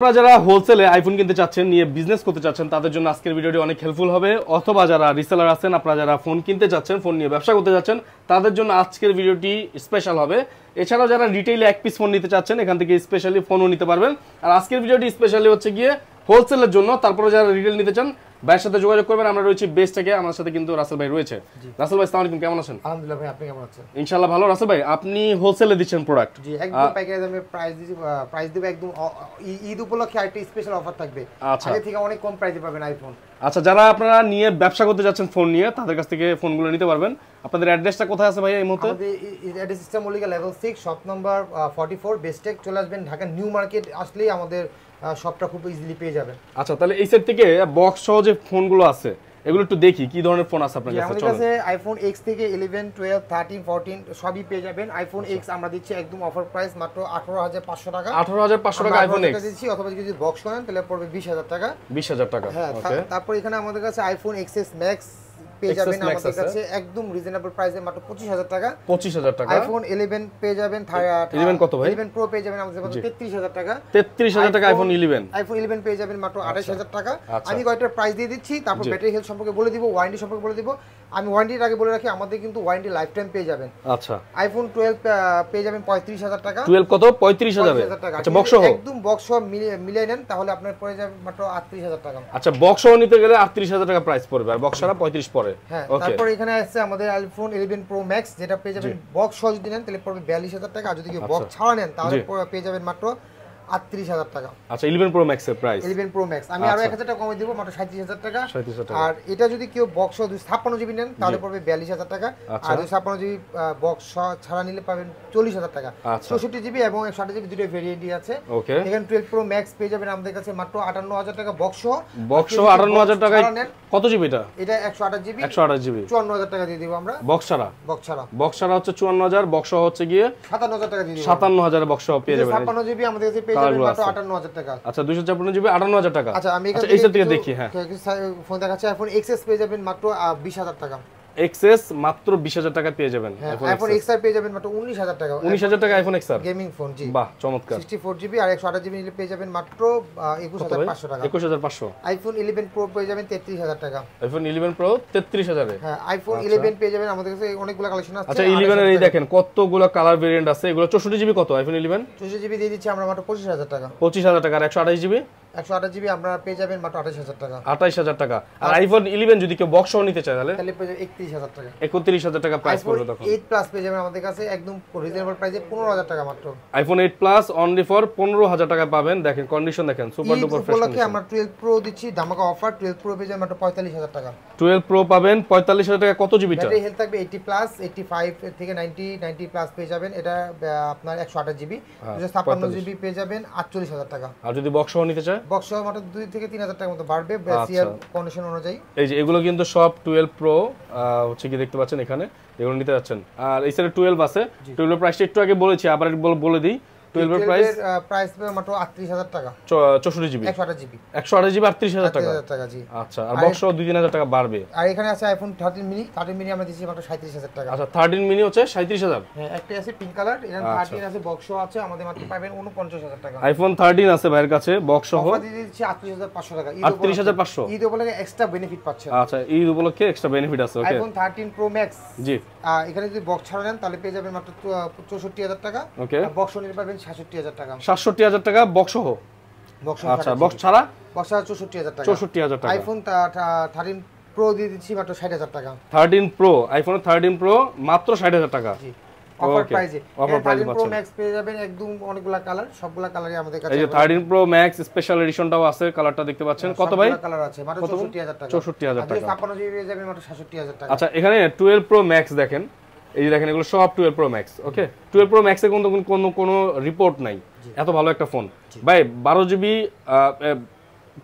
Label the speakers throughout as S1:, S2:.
S1: আপনারা যারা হোলসেলে আইফোন কিনতে চাচ্ছেন, নিয়ে বিজনেস করতে চাচ্ছেন, তাদের জন্য আজকের ভিডিওটি অনেক হেল্পফুল হবে। অথবা যারা রিসেলার আছেন, আপনারা যারা ফোন কিনতে চাচ্ছেন, ফোন নিয়ে ব্যবসা করতে চাচ্ছেন, তাদের জন্য আজকের ভিডিওটি স্পেশাল হবে। এছাড়াও যারা রিটেইলে এক পিস ফোন নিতে চাচ্ছেন, এখান থেকে স্পেশালি ফোনও নিতে পারবেন। আর আজকের ভিডিওটি স্পেশালি হচ্ছে গিয়ে হোলসেলের জন্য। তারপরে যারা রিটেল নিতে চান, ভাইয়ের সাথে যোগাযোগ করবেন। আমরা রয়েছি বেস্ট থেকে, আমার সাথে কিন্তু রাসেল ভাই রয়েছে। রাসেল ভাই, আসসালামু আলাইকুম, কেমন আছেন?
S2: আলহামদুলিল্লাহ ভাই, আপনি কেমন আছেন?
S1: ইনশাআল্লাহ ভালো। রাসেল ভাই, আপনি হোলসেলে দিচ্ছেন প্রোডাক্ট?
S2: জি, একদম পাইকারি দামে প্রাইস দিব। একদম ঈদ উপলক্ষে একটা স্পেশাল অফার থাকবে। আগে থেকে অনেক কম প্রাইসে পাবেন আইফোন।
S1: আচ্ছা, যারা আপনারা নিয়ে ব্যবসা করতে যাচ্ছেন ফোন নিয়ে, তাদের কাছ থেকে ফোনগুলো নিতে পারবেন। আপনাদের অ্যাড্রেসটা কোথায় আছে ভাই এই মুহূর্তে?
S2: আমাদের address system Mallika level 6 shop number 44 বেস্টেক। চলে আসবেন, ঢাকা নিউ মার্কেট আসলেই আমাদের শপটা খুব ইজিলি পেয়ে যাবেন।
S1: আচ্ছা, তাহলে এই সেট থেকে বক্স সহ যে ফোনগুলো আছে, এগুলো একটু দেখি কি ধরনের ফোন আছে আপনার কাছে।
S2: আমাদের কাছে আইফোন X থেকে 11, 12, 13, 14 সবই পেয়ে যাবেন। আইফোন X আমরা দিচ্ছি একদম অফার প্রাইস মাত্র 18,500 টাকা।
S1: 18,500 টাকা আইফোন X
S2: দিচ্ছি। অথবা যদি বক্স করেন তাহলে পড়বে 20,000 টাকা।
S1: 20,000 টাকা।
S2: হ্যাঁ, তারপর এখানে আমাদের কাছে আইফোন XS Max পেয়ে যাবেন আমাদের কাছে একদম রিজনেবল প্রাইসে মাত্র 25,000 টাকা।
S1: 25,000 টাকা।
S2: আইফোন 11 পেয়ে যাবেন।
S1: 11 কত ভাই?
S2: 11 Pro পেয়ে যাবেন আমাদের কাছে 33,000 টাকা।
S1: 33,000 টাকা আইফোন 11।
S2: আইফোন 11 পেয়ে যাবেন মাত্র 28,000 টাকা। আমি কয়টার প্রাইস দিয়ে দিচ্ছি, তারপর ব্যাটারি হেলথ সম্পর্কে বলে দিব, ওয়ারেন্টি সম্পর্কে বলে দিব। আমি ওয়ারেন্টির আগে বলে রাখি, আমাদের কিন্তু ওয়ারেন্টি লাইফ টাইম পেয়ে যাবেন।
S1: আচ্ছা,
S2: আইফোন 12 পেয়ে যাবেন 35,000 টাকা।
S1: 12 কত? 35,000 টাকা। আচ্ছা, বক্স সহ
S2: একদম বক্স সহ মিলিয়ে নেন তাহলে আপনার পড়ে যাবে মাত্র 38,000 টাকা।
S1: আচ্ছা, বক্স সহ নিতে গেলে 38,000 টাকা প্রাইস পড়বে, আর বক্স ছাড়া 35 পড়ে।
S2: হ্যাঁ, তারপর এখানে আছে আমাদের আইফোন 11 Pro Max, যেটা পেয়ে যাবেন বক্স সহ যদি নেন তাহলে পড়বে 42,000 টাকা। আর যদি কেউ বক্স ছাড়া নেন তাহলে পেয়ে যাবেন মাত্র 38,000 টাকা।
S1: আচ্ছা, 11 Pro Max এর প্রাইস? 11
S2: Pro Max আমি আরো 1,000 টাকা কমে দিব, মাত্র 37,000 টাকা। আর এটা যদি কেউ বক্স সহ 56 জিবি নেন তাহলে পড়বে 42,000 টাকা। আর 56 জিবি বক্স ছাড়া নিলে পাবেন 40,000 টাকা। 64 জিবি এবং 128 জিবি দুটো ভেরিয়েন্টই আছে। এখানে 12 Pro Max পেয়ে যাবেন আমাদের কাছে মাত্র 58,000 টাকা বক্স সহ।
S1: বক্স সহ 58,000 টাকায় কত জিবি এটা?
S2: এটা 128 জিবি।
S1: 128 জিবি
S2: 54,000 টাকা দিয়ে দিব আমরা।
S1: বক্স ছাড়া?
S2: বক্স ছাড়া।
S1: বক্স ছাড়া হচ্ছে 54,000, বক্স সহ হচ্ছে গিয়ে
S2: 57,000 টাকা দিয়ে দিব।
S1: 57,000 এর বক্স সহ পেয়ে যাবেন।
S2: 56 জিবি আমাদের কাছে পেয়ে যাবেন মাত্র 58,000 টাকা।
S1: আচ্ছা, 256 জিবি 58,000 টাকা।
S2: আচ্ছা, আমি
S1: এই সেট থেকে দেখি। হ্যাঁ,
S2: ফোন দেখাচ্ছি। আইফোন XS পেয়ে যাবেন মাত্র 20,000 টাকা।
S1: XS মাত্র 20,000 টাকা পেয়ে যাবেন।
S2: আইফোন XR পেয়ে যাবেন মাত্র 19,000 টাকা।
S1: 19,000 টাকা আইফোন XR
S2: গেমিং ফোন। জি,
S1: বাহ, চমৎকার।
S2: 64 জিবি আর 128 জিবি নিলে পেয়ে যাবেন মাত্র 21,500 টাকা।
S1: 21,500।
S2: আইফোন 11 Pro পেয়ে যাবেন 33,000 টাকা।
S1: আইফোন 11 Pro 33,000 এ।
S2: হ্যাঁ, আইফোন 11 পেয়ে যাবেন আমাদের কাছে অনেকগুলো কালেকশন আছে।
S1: আচ্ছা, 11 এর এই দেখেন কতগুলো কালার ভেরিয়েন্ট আছে। এগুলো 64 জিবি কত আইফোন 11?
S2: 64 জিবি দিয়ে দিচ্ছি আমরা মাত্র 25,000 টাকা।
S1: 25,000 টাকা। আর 128 জিবি?
S2: 128 জিবি আমরা পেয়ে যাবেন মাত্র 28,000 টাকা।
S1: 28,000 টাকা। আর আইফোন 11 যদি কেউ বক্স সহ নিতে চায় তাহলে
S2: পেয়ে যাবেন 31,000 টাকা।
S1: 31,000 টাকা প্রাইস পড়বে তখন।
S2: 8 প্লাস পেয়ে যাবেন আমাদের কাছে একদম রিজনেবল প্রাইসে 15,000 টাকা মাত্র।
S1: আইফোন 8 প্লাস অনলি ফর 15,000 টাকা পাবেন। দেখেন কন্ডিশন দেখেন, সুপার ডুপার ফ্রেশ কন্ডিশন।
S2: আমরা 12 Pro দিচ্ছি ধামাকা অফার। 12 Pro পেয়ে যাবেন মাত্র 45,000 টাকা।
S1: 12 Pro পাবেন 45,000 টাকা। কত জিবি টা?
S2: ব্যাটারি হেলথ থাকবে 80 প্লাস, 85 থেকে 90 প্লাস পেয়ে যাবেন। এটা আপনার 128 জিবি। 256 জিবি পেয়ে যাবেন 48,000 টাকা।
S1: আর যদি বক্স সহ নিতে চায়?
S2: বক্স সহ মাত্র 2 থেকে 3,000 টাকার মতো বাড়বে সিআর কন্ডিশন অনুযায়ী।
S1: এই যে এগুলো কিন্তু সব 12 Pro হচ্ছে কি দেখতে পাচ্ছেন এখানে, এগুলো নিতে যাচ্ছেন। আর এই সাইডে 12 আছে। 12 এর প্রাইসটা একটু আগে বলেছি, আবার বলে দিই। 12 এর
S2: প্রাইস মাত্র 38,000 টাকা।
S1: 64 জিবি
S2: 128 জিবি
S1: 128 জিবি 38,000 টাকা।
S2: জি।
S1: আচ্ছা, আর বক্স সহ 2-3,000 টাকা বাড়বে।
S2: আর এখানে আছে আইফোন 13 মিনি আমরা দিচ্ছি মাত্র 37,000 টাকা।
S1: আচ্ছা, 13 মিনি হচ্ছে 37,000।
S2: হ্যাঁ, একটা আছে পিঙ্ক কালার। এখানে 13 আছে বক্স সহ আছে, আমাদের মাত্র পাবেন 49,000 টাকা।
S1: আইফোন 13 আছে ভাইয়ের কাছে বক্স সহ।
S2: অফার দিয়ে দিচ্ছি 38,500 টাকা।
S1: 38,500
S2: ঈদ উপলক্ষে এক্সট্রা বেনিফিট পাচ্ছেন।
S1: আচ্ছা, ঈদ উপলক্ষে এক্সট্রা বেনিফিট আছে। ওকে,
S2: আইফোন 13 Pro Max।
S1: জি,
S2: এখানে যদি বক্স ছাড়া নেন তাহলে পেয়ে যাবেন মাত্র 64,000 টাকা।
S1: ওকে,
S2: বক্স নিতে পারবেন 66,000 টাকা।
S1: 67,000 টাকা বক্স সহ।
S2: বক্স
S1: আচ্ছা, বক্স ছাড়া?
S2: বক্স ছাড়া 64,000 টাকা।
S1: 64,000 টাকা।
S2: আইফোন 13 Pro দিয়ে দিচ্ছি মাত্র 60,000 টাকা।
S1: 13 Pro আইফোন 13 Pro মাত্র 60,000 টাকা।
S2: জি, অফার প্রাইসে।
S1: অফার প্রাইসে
S2: 13 Pro Max পেয়ে যাবেন একদম অনেকগুলা কালার, সবগুলা কালারই আমাদের কাছে।
S1: এই যে 13 Pro Max স্পেশাল এডিশনটাও আছে, কালারটা দেখতে পাচ্ছেন। কত ভাই?
S2: কালার আছে মাত্র 64,000 টাকা।
S1: 64,000 টাকা।
S2: 56 জিবি পেয়ে যাবেন মাত্র 66,000 টাকা।
S1: আচ্ছা, এখানে 12 Pro Max দেখেন, এই যে দেখেন এগুলো সব 12 Pro Max। ওকে, 12 Pro Max এর কোনো রিপোর্ট নাই, এত ভালো একটা ফোন ভাই। 12 জিবি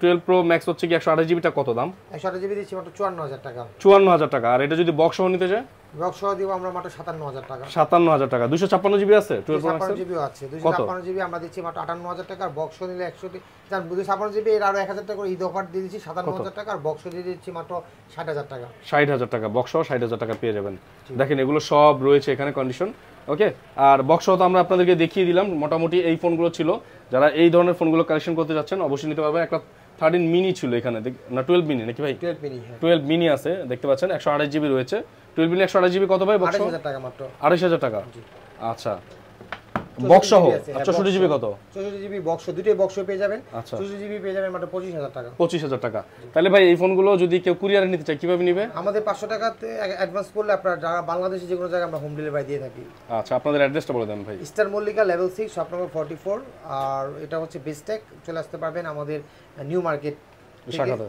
S1: 12 Pro Max হচ্ছে কি 128 জিবিটা কত দাম?
S2: 128 জিবি দিচ্ছি মাত্র 54,000 টাকা।
S1: 54,000 টাকা। আর এটা যদি বক্স সহ নিতে চায়?
S2: বক্স সহ দিব আমরা মাত্র 57000 টাকা।
S1: 57000 টাকা। 256 জিবি আছে?
S2: 256 জিবি আছে। 256 জিবি আমরা দিচ্ছি মাত্র 58000 টাকা, আর বক্স নিলে 100 জান 256 জিবি এর আরো 1000 টাকা করে ঈদ অফার দিয়ে দিচ্ছি 57000 টাকা, আর বক্স দিয়ে দিচ্ছি মাত্র 60000 টাকা।
S1: 60000 টাকা বক্স সহ 60000 টাকা পেয়ে যাবেন। দেখেন এগুলো সব রয়েছে এখানে কন্ডিশন। ওকে, আর বক্স সহ তো আমরা আপনাদেরকে দেখিয়ে দিলাম, মোটামুটি এই ফোনগুলো ছিল। যারা এই ধরনের ফোনগুলো কালেকশন করতে যাচ্ছেন অবশ্যই নিতে পারবেন। একটা 13 মিনি ছিল এখানে, না 12 মিনি নাকি ভাই?
S2: 12 মিনি, হ্যাঁ
S1: 12 মিনি আছে দেখতে পাচ্ছেন, 128 জিবি রয়েছে। 12 মিনি 128 জিবি কত ভাই বক্স?
S2: 28000 টাকা মাত্র।
S1: 28000 টাকা। আচ্ছা, বক্স সহ 64 জিবি কত?
S2: 64 জিবি বক্স, দুটোই বক্স পেয়ে যাবেন। 64 জিবি পেয়ে যাবেন মাত্র 25000 টাকা।
S1: 25000 টাকা। তাহলে ভাই এই ফোনগুলো যদি কেউ কুরিয়ারে নিতে চায় কিভাবে নিবে?
S2: আমাদের 500 টাকাতে অ্যাডভান্স করলে আপনারা যারা বাংলাদেশে যে কোনো জায়গায় আমরা হোম ডেলিভারি দিয়ে থাকি।
S1: আচ্ছা, আপনাদের অ্যাড্রেসটা বলে দেন ভাই।
S2: Star Mallika level 6 shop number 44, আর এটা হচ্ছে বেস্টেক, চলে আসতে পারবেন আমাদের নিউ মার্কেট শাখাতে।